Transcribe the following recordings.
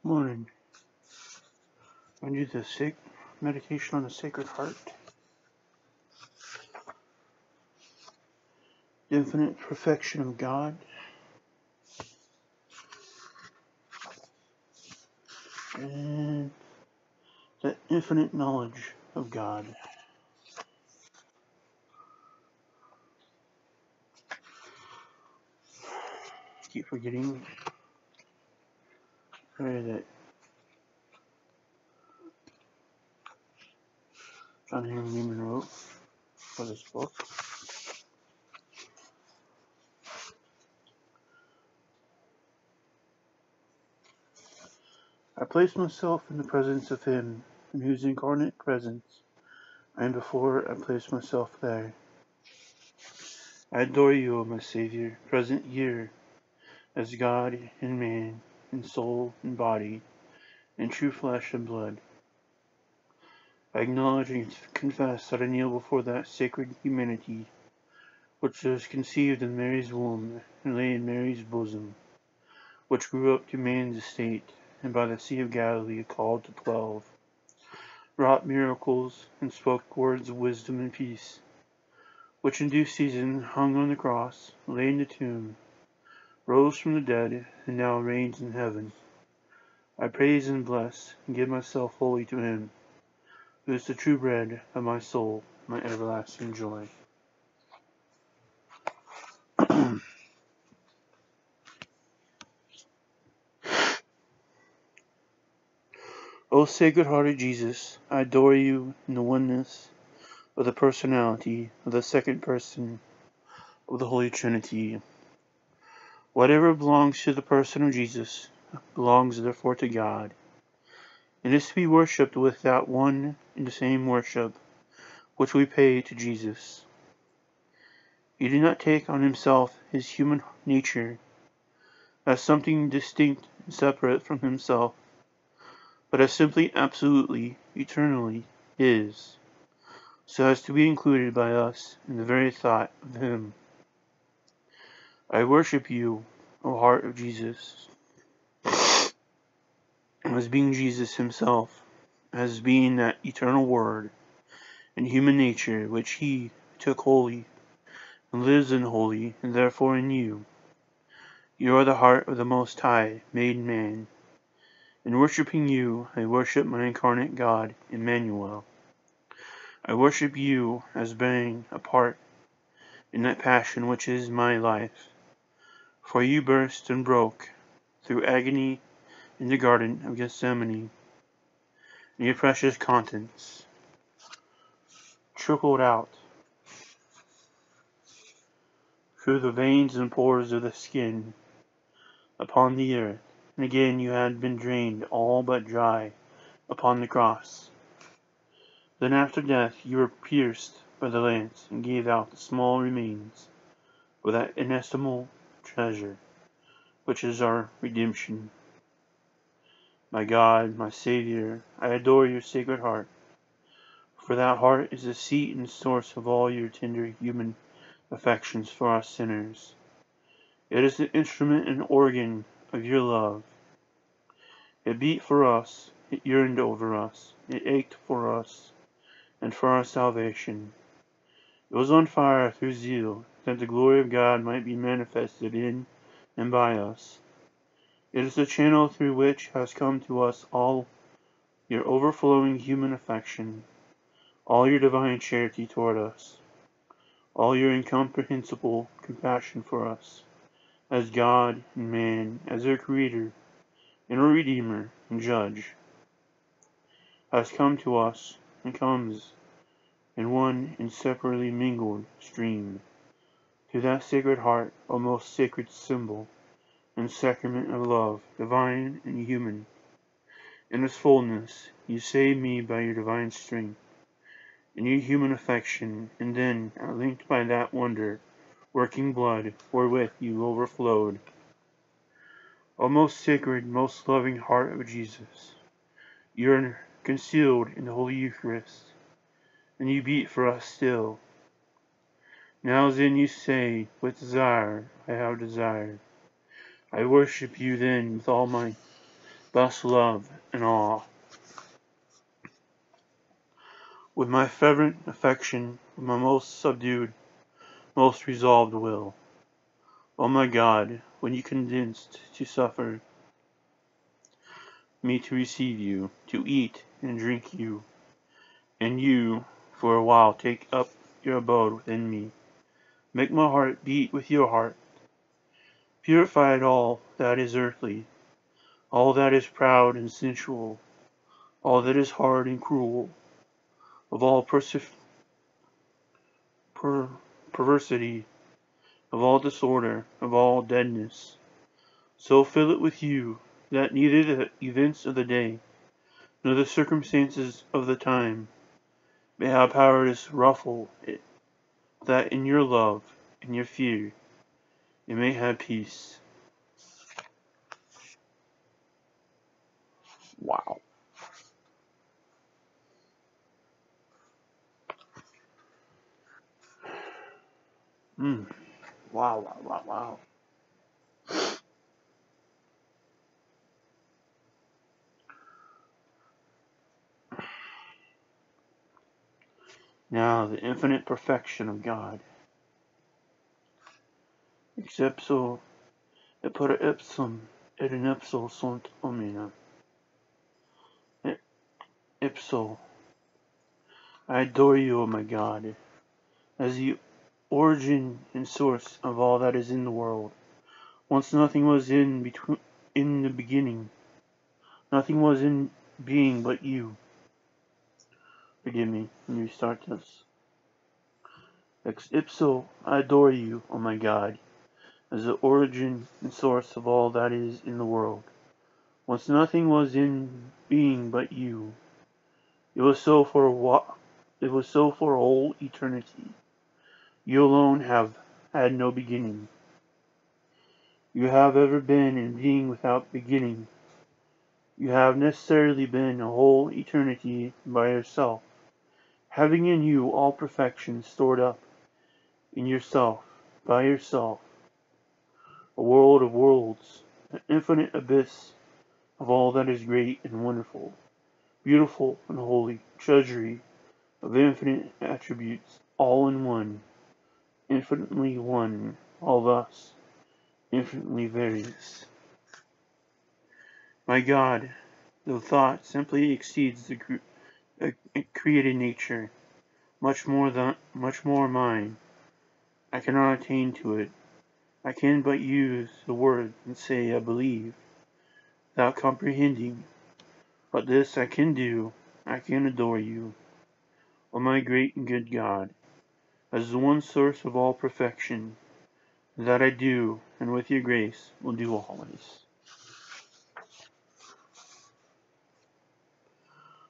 Morning. I do the meditation on the Sacred Heart, the infinite perfection of God, and the infinite knowledge of God. I keep forgetting that Cardinal Newman wrote for this book. I place myself in the presence of Him in whose incarnate presence I am before I place myself there. I adore you, O my Savior, present here as God and man, in soul and body, in true flesh and blood. I acknowledge and confess that I kneel before that sacred humanity which was conceived in Mary's womb and lay in Mary's bosom, which grew up to man's estate, and by the Sea of Galilee called to 12, wrought miracles and spoke words of wisdom and peace, which in due season hung on the cross, lay in the tomb, rose from the dead, and now reigns in heaven. I praise and bless and give myself wholly to Him, who is the true bread of my soul, my everlasting joy. O Sacred-Hearted Jesus, I adore you in the oneness of the personality of the second person of the Holy Trinity. Whatever belongs to the person of Jesus belongs therefore to God, and is to be worshipped with that one and the same worship which we pay to Jesus. He did not take on himself his human nature as something distinct and separate from himself, but as simply absolutely, eternally his, so as to be included by us in the very thought of Him. I worship you, O Heart of Jesus, as being Jesus Himself, as being that eternal Word and human nature which He took wholly and lives in wholly, and therefore in you. You are the heart of the Most High, made man. In worshipping you, I worship my incarnate God, Emmanuel. I worship you as being a part in that passion which is my life. For you burst and broke through agony in the Garden of Gethsemane, and your precious contents trickled out through the veins and pores of the skin upon the earth, and again you had been drained all but dry upon the cross. Then after death you were pierced by the lance, and gave out the small remains of that inestimable treasure, which is our redemption. My God, my Savior, I adore your Sacred Heart, for that heart is the seat and source of all your tender human affections for us sinners. It is the instrument and organ of your love. It beat for us, it yearned over us, it ached for us, and for our salvation. It was on fire through zeal, that the glory of God might be manifested in and by us. It is the channel through which has come to us all your overflowing human affection, all your divine charity toward us, all your incomprehensible compassion for us, as God and man, as our Creator, and our Redeemer and Judge, has come to us and comes in one inseparably mingled stream. To that Sacred Heart, O most sacred symbol and sacrament of love, divine and human, in its fullness, you saved me by your divine strength and your human affection, and then, linked by that wonder working blood wherewith you overflowed. O most sacred, most loving Heart of Jesus, you are concealed in the Holy Eucharist, and you beat for us still. Now then you say, with desire I have desired. I worship you then with all my best love and awe. With my fervent affection, with my most subdued, most resolved will, O my God, when you condensed to suffer me to receive you, to eat and drink you, and you for a while take up your abode within me, make my heart beat with your heart, purify all that is earthly, all that is proud and sensual, all that is hard and cruel, of all perversity, of all disorder, of all deadness. So fill it with you, that neither the events of the day, nor the circumstances of the time, may have power to ruffle it, that in your love, in your fear, it may have peace. Wow. Mm. Wow, wow, wow, wow. Now the infinite perfection of God. Excepso et per ipsum et in ipso sunt omnia. Et ipso, I adore you, O my God, as the origin and source of all that is in the world. Once nothing was in the beginning, nothing was in being but you. Forgive me, let me restart this. Ex ipso, I adore you, O my God, as the origin and source of all that is in the world. Once nothing was in being but you. It was so for all eternity. You alone have had no beginning. You have ever been in being without beginning. You have necessarily been a whole eternity by yourself, having in you all perfection stored up in yourself, by yourself, a world of worlds, an infinite abyss of all that is great and wonderful, beautiful and holy, treasury of infinite attributes, all in one, infinitely one, all thus, infinitely various. My God, the thought simply exceeds the created nature, much more mine. I cannot attain to it. I can but use the word and say I believe, without comprehending. But this I can do, I can adore you, O my great and good God, as the one source of all perfection. That I do, and with your grace will do always.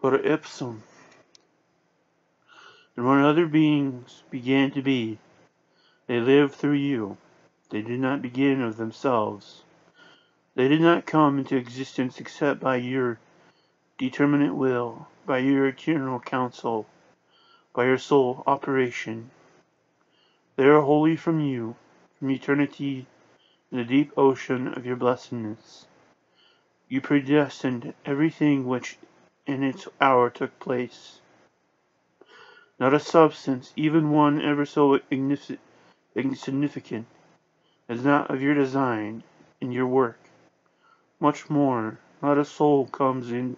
But ipsum, and when other beings began to be, they lived through you. They did not begin of themselves. They did not come into existence except by your determinate will, by your eternal counsel, by your sole operation. They are wholly from you, from eternity in the deep ocean of your blessedness. You predestined everything which in its hour took place. Not a substance, even one ever so insignificant, is not of your design in your work. Much more, not a soul comes into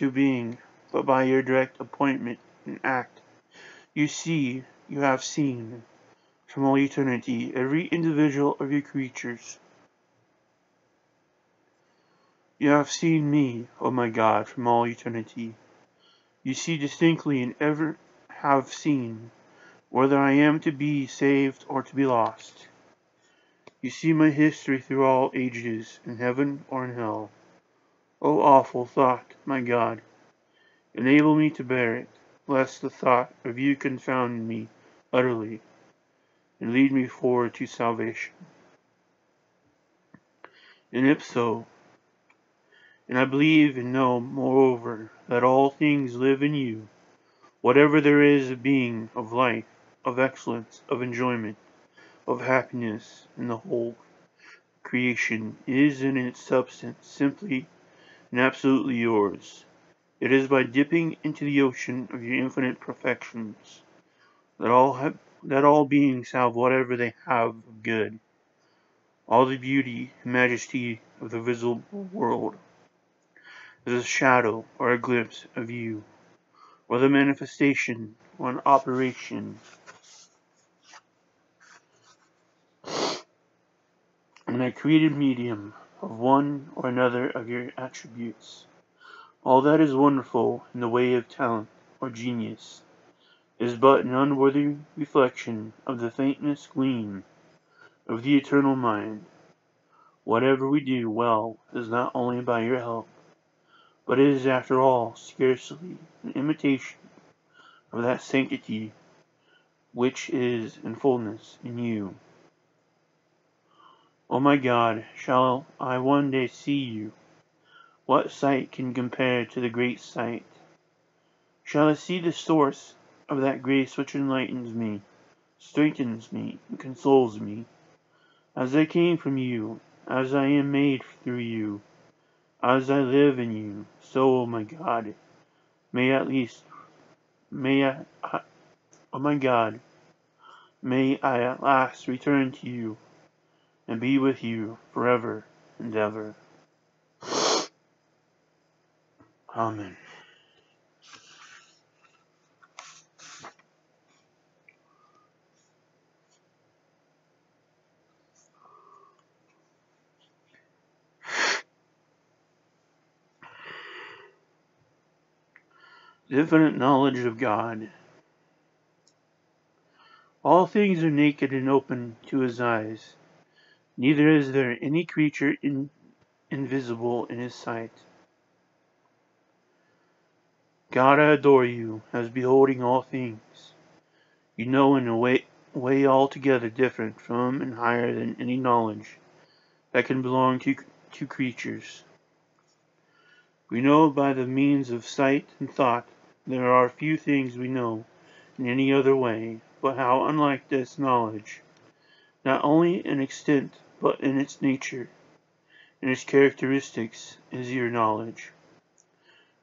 being, but by your direct appointment and act. You see, you have seen, from all eternity, every individual of your creatures. You have seen me, O my God, from all eternity. You see distinctly and ever have seen, whether I am to be saved or to be lost. You see my history through all ages, in heaven or in hell. O awful thought, my God, enable me to bear it, lest the thought of you confound me utterly, and lead me forward to salvation. In ipso, and I believe and know, moreover, that all things live in you, whatever there is of being, of life, of excellence, of enjoyment, of happiness, in the whole creation is in its substance simply and absolutely yours. It is by dipping into the ocean of your infinite perfections that all beings have whatever they have of good. All the beauty and majesty of the visible world is a shadow or a glimpse of you, or the manifestation or an operation in a created medium of one or another of your attributes. All that is wonderful in the way of talent or genius is but an unworthy reflection of the faintest gleam of the eternal mind. Whatever we do well is not only by your help, but it is after all scarcely an imitation of that sanctity which is in fullness in you. O my God, shall I one day see you? What sight can compare to the great sight? Shall I see the source of that grace which enlightens me, strengthens me, and consoles me? As I came from you, as I am made through you, as I live in you, so, O my God, may I, O my God, may I at last return to you and be with you forever and ever. Amen. The infinite knowledge of God. All things are naked and open to his eyes. Neither is there any creature invisible in his sight. God, I adore you as beholding all things. You know in a way altogether different from and higher than any knowledge that can belong to creatures. We know by the means of sight and thought. There are few things we know in any other way, but how unlike this knowledge, not only in extent, but in its nature, and its characteristics, is your knowledge.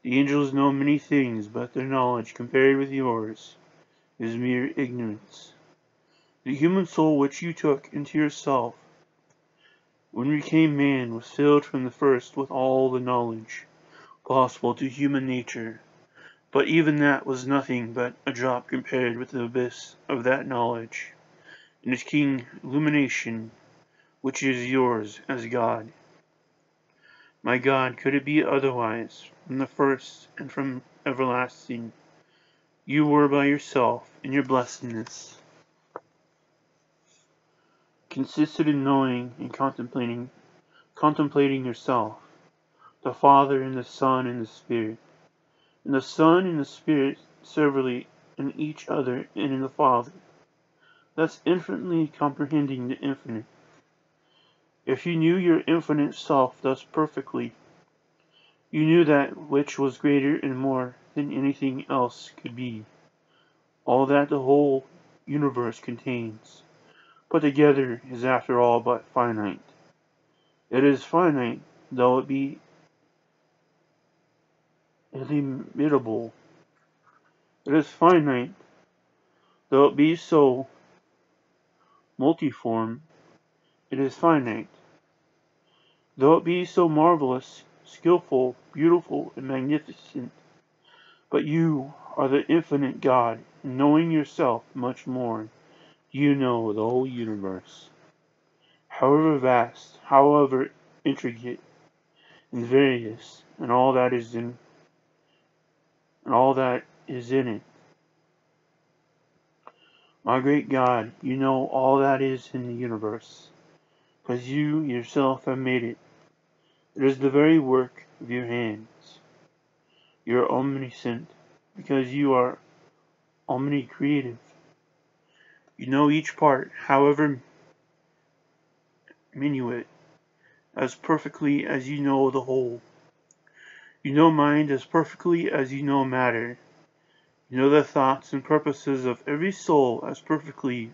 The angels know many things, but their knowledge, compared with yours, is mere ignorance. The human soul which you took into yourself, when you became man, was filled from the first with all the knowledge possible to human nature, but even that was nothing but a drop compared with the abyss of that knowledge, and its keen illumination, which is yours as God. My God, could it be otherwise? From the first and from everlasting, you were by yourself, and your blessedness consisted in knowing and contemplating yourself, the Father and the Son and the Spirit, and the Son and the Spirit severally in each other and in the Father, thus infinitely comprehending the infinite. If you knew your infinite self thus perfectly, you knew that which was greater and more than anything else could be, all that the whole universe contains, put together is after all but finite. It is finite, though it be illimitable. It is finite, though it be so multiform. It is finite, though it be so marvelous, skillful, beautiful, and magnificent. But you are the infinite God, and knowing yourself much more, you know the whole universe. However vast, however intricate and various, and all that is in it. My great God, you know all that is in the universe, because you yourself have made it. It is the very work of your hands. You are omniscient, because you are omnicreative. You know each part, however minute, as perfectly as you know the whole. You know mind as perfectly as you know matter. You know the thoughts and purposes of every soul as perfectly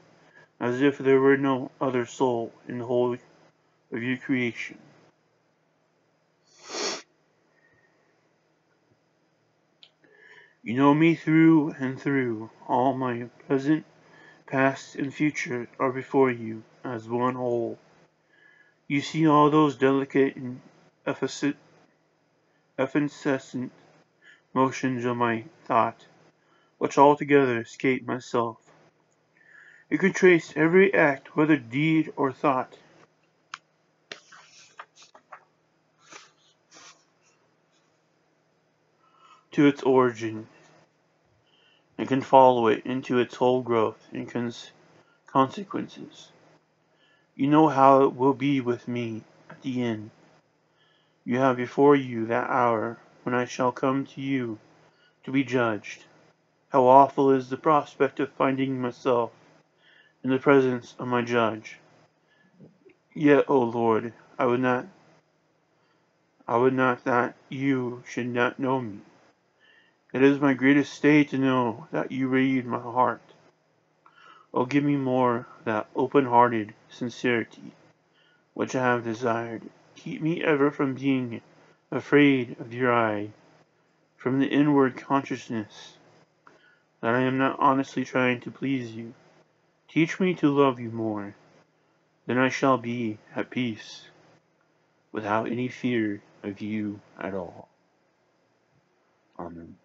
as if there were no other soul in the whole of your creation. You know me through and through. All my present, past, and future are before you as one whole. You see all those delicate and evanescent motions of my thought, which altogether escape myself. You can trace every act, whether deed or thought, to its origin, and can follow it into its whole growth and consequences. You know how it will be with me at the end. You have before you that hour when I shall come to you to be judged. How awful is the prospect of finding myself in the presence of my judge. Yet, O Lord, I would not that you should not know me. It is my greatest stay to know that you read my heart. Oh, give me more that open-hearted sincerity which I have desired. Keep me ever from being afraid of your eye, from the inward consciousness that I am not honestly trying to please you. Teach me to love you more, then I shall be at peace, without any fear of you at all. Amen.